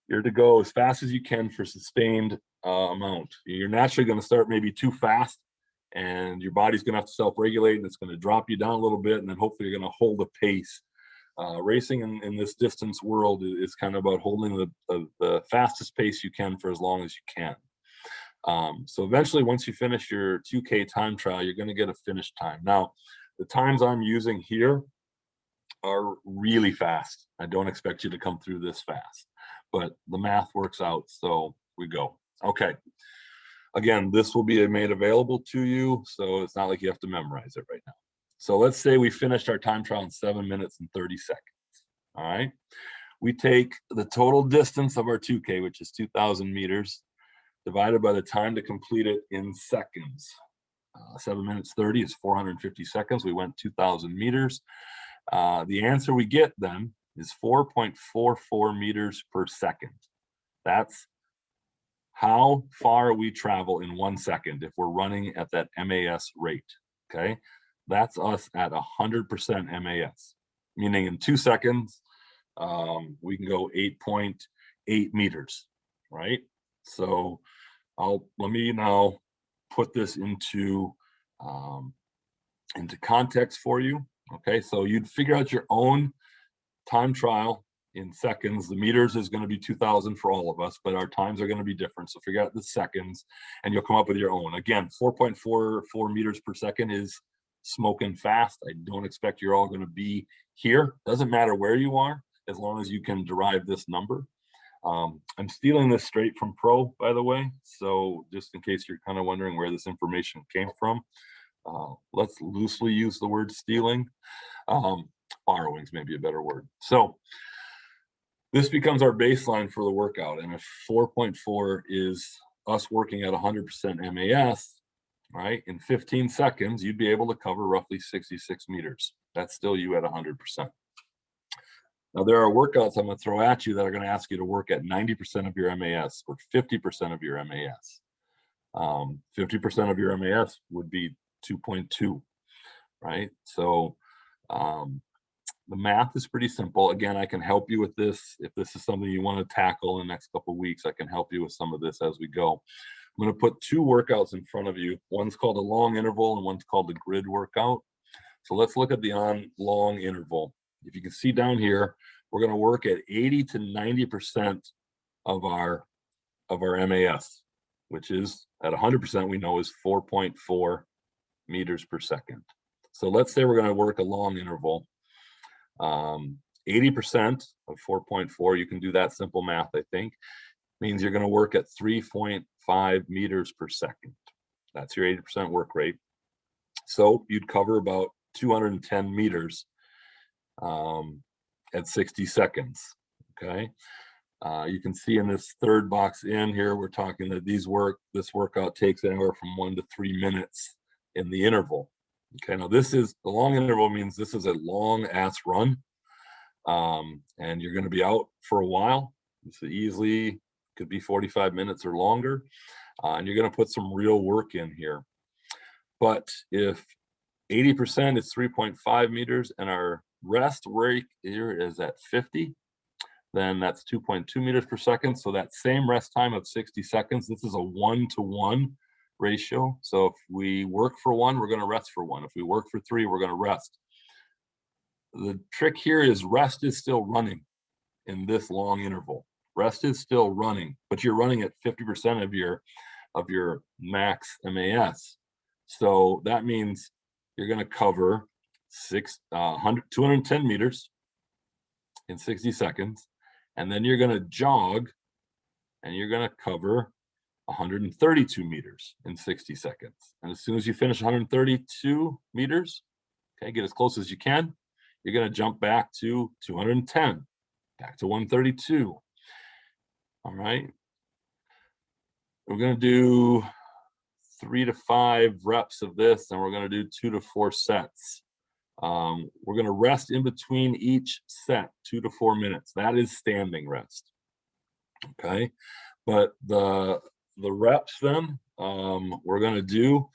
You're to go as fast as you can for sustained amount. You're naturally going to start maybe too fast, and your body's going to have to self-regulate, and it's going to drop you down a little bit, and then hopefully you're going to hold a pace. Racing in this distance world is kind of about holding the fastest pace you can for as long as you can. So eventually, once you finish your 2K time trial, you're going to get a finish time. Now, the times I'm using here are really fast. I don't expect you to come through this fast, but the math works out, so we go. Okay. Again, this will be made available to you, so it's not like you have to memorize it right now. So let's say we finished our time trial in 7 minutes and 30 seconds. All right. We take the total distance of our 2K, which is 2,000 meters, divided by the time to complete it in seconds. 7 minutes 30 is 450 seconds. We went 2,000 meters. The answer we get then is 4.44 meters per second. That's how far we travel in 1 second if we're running at that MAS rate, okay? That's us at 100% MAS, meaning in 2 seconds, we can go 8.8 meters, right? So let me now put this into context for you, okay? So you'd figure out your own time trial in seconds. The meters is going to be 2,000 for all of us, but our times are going to be different. So figure out the seconds and you'll come up with your own. Again, 4.44 meters per second is smoking fast. I don't expect you're all going to be here. Doesn't matter where you are, as long as you can derive this number. I'm stealing this straight from Pro, by the way. So just in case you're kind of wondering where this information came from, let's loosely use the word stealing. Borrowing's maybe a better word. So this becomes our baseline for the workout. And if 4.4 is us working at 100% MAS, right? In 15 seconds, you'd be able to cover roughly 66 meters. That's still you at 100%. Now, there are workouts I'm going to throw at you that are going to ask you to work at 90% of your MAS or 50% of your MAS. 50% of your MAS would be 2.2, right? So the math is pretty simple. Again, I can help you with this. If this is something you want to tackle in the next couple of weeks, I can help you with some of this as we go. I'm going to put 2 workouts in front of you. One's called a long interval and one's called the grid workout. So let's look at the long interval. If you can see down here, we're going to work at 80 to 90% of our MAS, which is at 100% we know is 4.4 meters per second. So let's say we're going to work a long interval. 80% of 4.4, you can do that simple math, I think, means you're going to work at 3.5 meters per second. That's your 80% work rate. So you'd cover about 210 meters at 60 seconds, okay? You can see in this third box in here, we're talking that this workout takes anywhere from 1 to 3 minutes in the interval. Okay, now this is, the long interval means this is a long ass run. And you're going to be out for a while. So easily could be 45 minutes or longer. And you're going to put some real work in here. But if 80% is 3.5 meters and our rest rate here is at 50, then that's 2.2 meters per second. So that same rest time of 60 seconds, this is a 1-to-1 ratio. So if we work for 1, we're going to rest for 1. If we work for 3, we're going to rest. The trick here is rest is still running in this long interval. Rest is still running, but you're running at 50% of your max MAS. So that means you're going to cover 210 meters in 60 seconds, and then you're going to jog, and you're going to cover 132 meters in 60 seconds. And as soon as you finish 132 meters, okay, get as close as you can, you're going to jump back to 210, back to 132. All right. We're going to do 3 to 5 reps of this, and we're going to do 2 to 4 sets. We're going to rest in between each set 2 to 4 minutes. That is standing rest. Okay. But the reps then, we're going to do,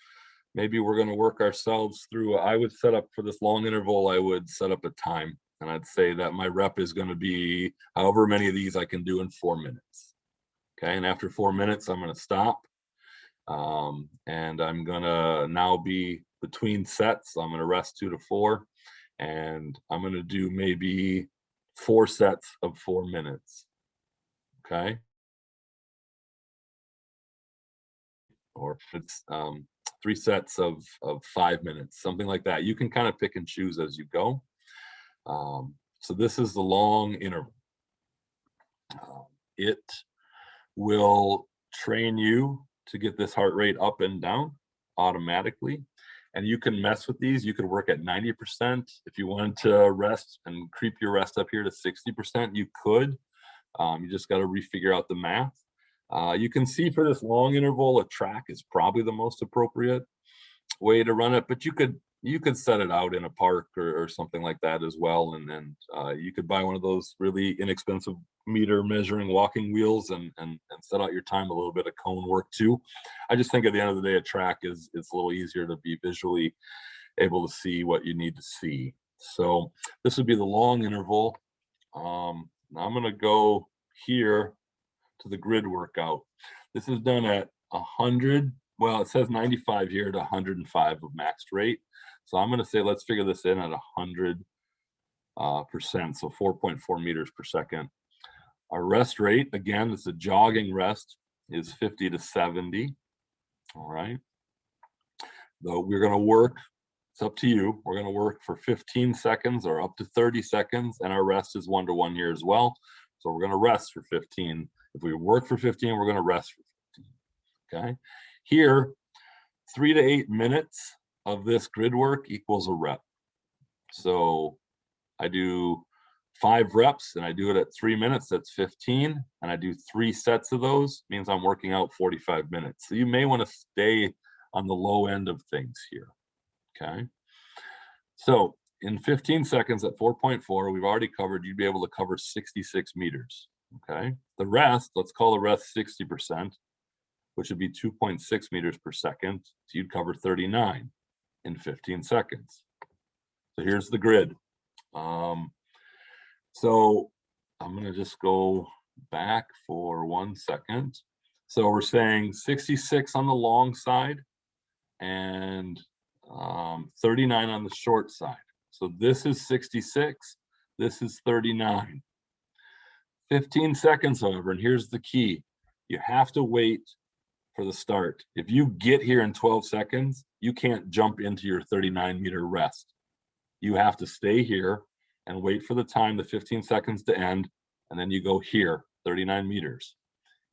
maybe we're going to work ourselves through, I would set up for this long interval, I would set up a time. And I'd say that my rep is going to be however many of these I can do in 4 minutes. Okay. And after 4 minutes, I'm going to stop. And I'm going to now be between sets. I'm going to rest 2 to 4. And I'm going to do maybe 4 sets of 4 minutes. Okay. Or it's 3 sets of 5 minutes, something like that. You can kind of pick and choose as you go. So this is the long interval. It will train you to get this heart rate up and down automatically. And you can mess with these. You could work at 90%. If you wanted to rest and creep your rest up here to 60%, you could. You just got to refigure out the math. You can see for this long interval, a track is probably the most appropriate way to run it, but you could you could set it out in a park or something like that as well. And then you could buy one of those really inexpensive meter measuring walking wheels and set out your time, a little bit of cone work too. I just think at the end of the day, a track is it's a little easier to be visually able to see what you need to see. So this would be the long interval. I'm going to go here to the grid workout. This is done at 100. Well, it says 95 here to 105 of max rate. So I'm going to say, let's figure this in at 100%. So 4.4 meters per second. Our rest rate, again, it's a jogging rest, is 50 to 70. All right. Though we're going to work, it's up to you. We're going to work for 15 seconds or up to 30 seconds. And our rest is 1-to-1 here as well. So we're going to rest for 15. If we work for 15, we're going to rest for 15. Okay. Here, 3 to 8 minutes of this grid work equals a rep. So I do 5 reps and I do it at 3 minutes, that's 15. And I do 3 sets of those, means I'm working out 45 minutes. So you may want to stay on the low end of things here. Okay. So in 15 seconds at 4.4, we've already covered, you'd be able to cover 66 meters. Okay. The rest, let's call the rest 60%, which would be 2.6 meters per second. So you'd cover 39 in 15 seconds. So here's the grid. So I'm going to just go back for 1 second. So we're saying 66 on the long side and 39 on the short side. So this is 66, this is 39. 15 seconds, however, and here's the key. You have to wait for the start. If you get here in 12 seconds, you can't jump into your 39-meter rest. You have to stay here and wait for the time, the 15 seconds to end, and then you go here, 39 meters.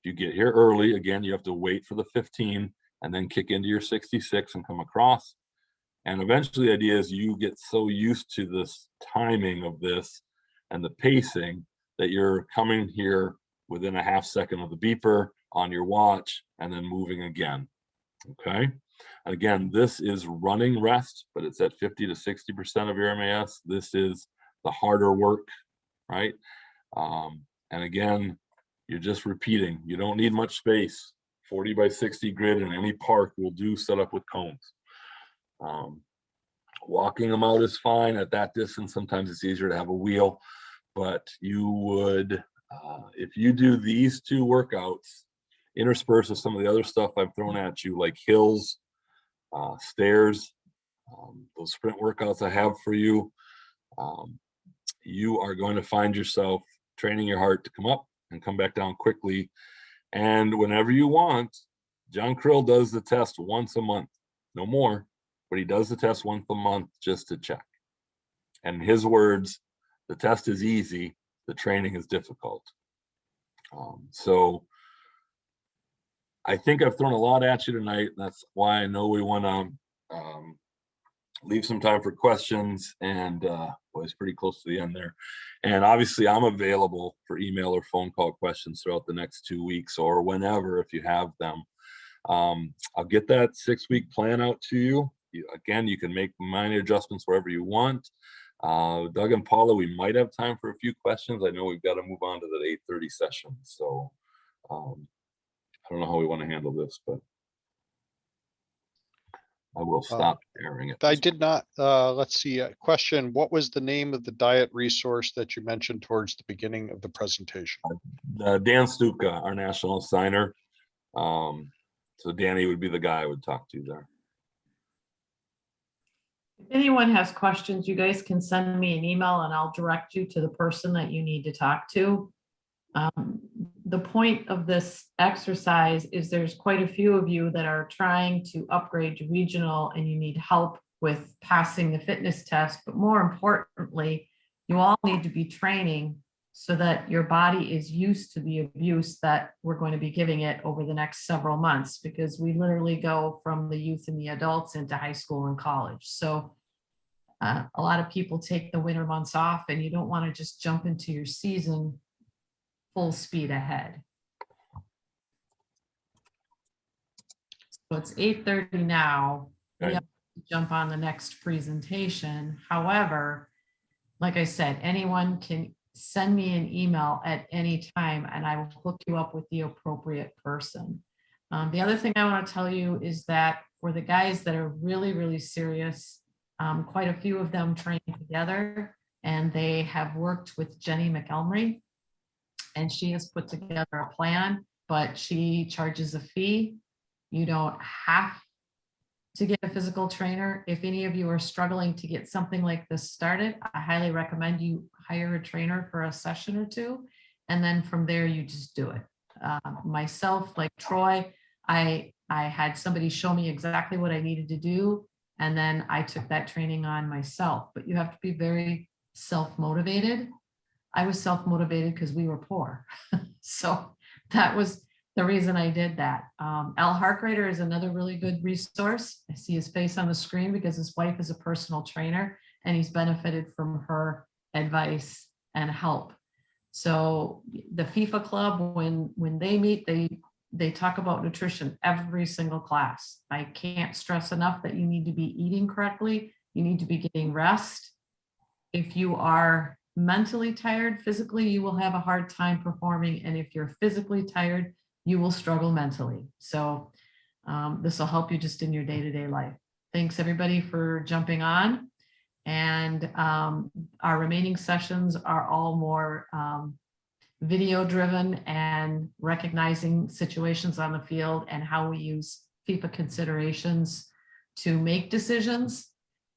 If you get here early, again, you have to wait for the 15 and then kick into your 66 and come across. And eventually the idea is you get so used to this timing of this and the pacing that you're coming here within a half second of the beeper on your watch and then moving again. Okay. Again, this is running rest, but it's at 50 to 60% of your MAS. This is the harder work, right? And again, you're just repeating. You don't need much space. 40 by 60 grid in any park will do, set up with cones. Walking them out is fine at that distance. Sometimes it's easier to have a wheel, but you would, if you do these 2 workouts, interspersed with some of the other stuff I've thrown at you, like hills, stairs, those sprint workouts I have for you, you are going to find yourself training your heart to come up and come back down quickly. And whenever you want, John Krill does the test once a month, no more, but he does the test once a month just to check. And in his words, the test is easy, the training is difficult. So I think I've thrown a lot at you tonight. That's why I know we want to leave some time for questions, and boy, it's pretty close to the end there. And obviously I'm available for email or phone call questions throughout the next 2 weeks or whenever, if you have them. I'll get that 6-week plan out to you. Again, you can make minor adjustments wherever you want. Doug and Paula, we might have time for a few questions. I know we've got to move on to the 8:30 session. So I don't know how we want to handle this, but I will stop sharing it. I did not, let's see, a question. What was the name of the diet resource that you mentioned towards the beginning of the presentation? Dan Stuka, our national assigner. So Danny would be the guy I would talk to there. If anyone has questions, you guys can send me an email and I'll direct you to the person that you need to talk to. The point of this exercise is there's quite a few of you that are trying to upgrade to regional and you need help with passing the fitness test, but more importantly, you all need to be training so that your body is used to the abuse that we're going to be giving it over the next several months, because we literally go from the youth and the adults into high school and college. So a lot of people take the winter months off and you don't want to just jump into your season full speed ahead. So it's 8:30 now. We Okay. have jump on the next presentation. However, like I said, anyone can send me an email at any time and I will hook you up with the appropriate person. The other thing I want to tell you is that for the guys that are really, really serious, quite a few of them train together and they have worked with Jenny McElmry. And she has put together a plan, but she charges a fee. You don't have to get a physical trainer. If any of you are struggling to get something like this started, I highly recommend you hire a trainer for a session or two. And then from there, you just do it. Myself, like Troy, I had somebody show me exactly what I needed to do. And then I took that training on myself, but you have to be very self-motivated. I was self-motivated because we were poor. So that was the reason I did that. Al Harkreiter is another really good resource. I see his face on the screen because his wife is a personal trainer and he's benefited from her advice and help. So the FIFA club, when they meet, they talk about nutrition every single class. I can't stress enough that you need to be eating correctly. You need to be getting rest. If you are mentally tired, physically, you will have a hard time performing. And if you're physically tired, you will struggle mentally. So this will help you just in your day-to-day life. Thanks everybody for jumping on. And our remaining sessions are all more video driven and recognizing situations on the field and how we use FIFA considerations to make decisions.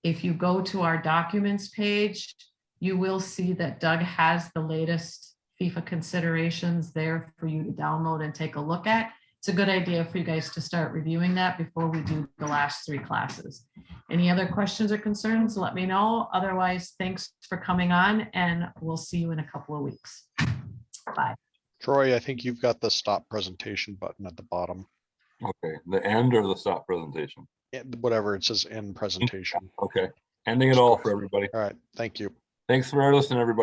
If you go to our documents page, you will see that Doug has the latest FIFA considerations there for you to download and take a look at. It's a good idea for you guys to start reviewing that before we do the last 3 classes. Any other questions or concerns, let me know. Otherwise, thanks for coming on and we'll see you in a couple of weeks. Bye. Troy, I think you've got the stop presentation button at the bottom. Okay, the end or the stop presentation? Whatever, it says end presentation. Okay, ending it all for everybody. All right, thank you. Thanks for listening, everybody.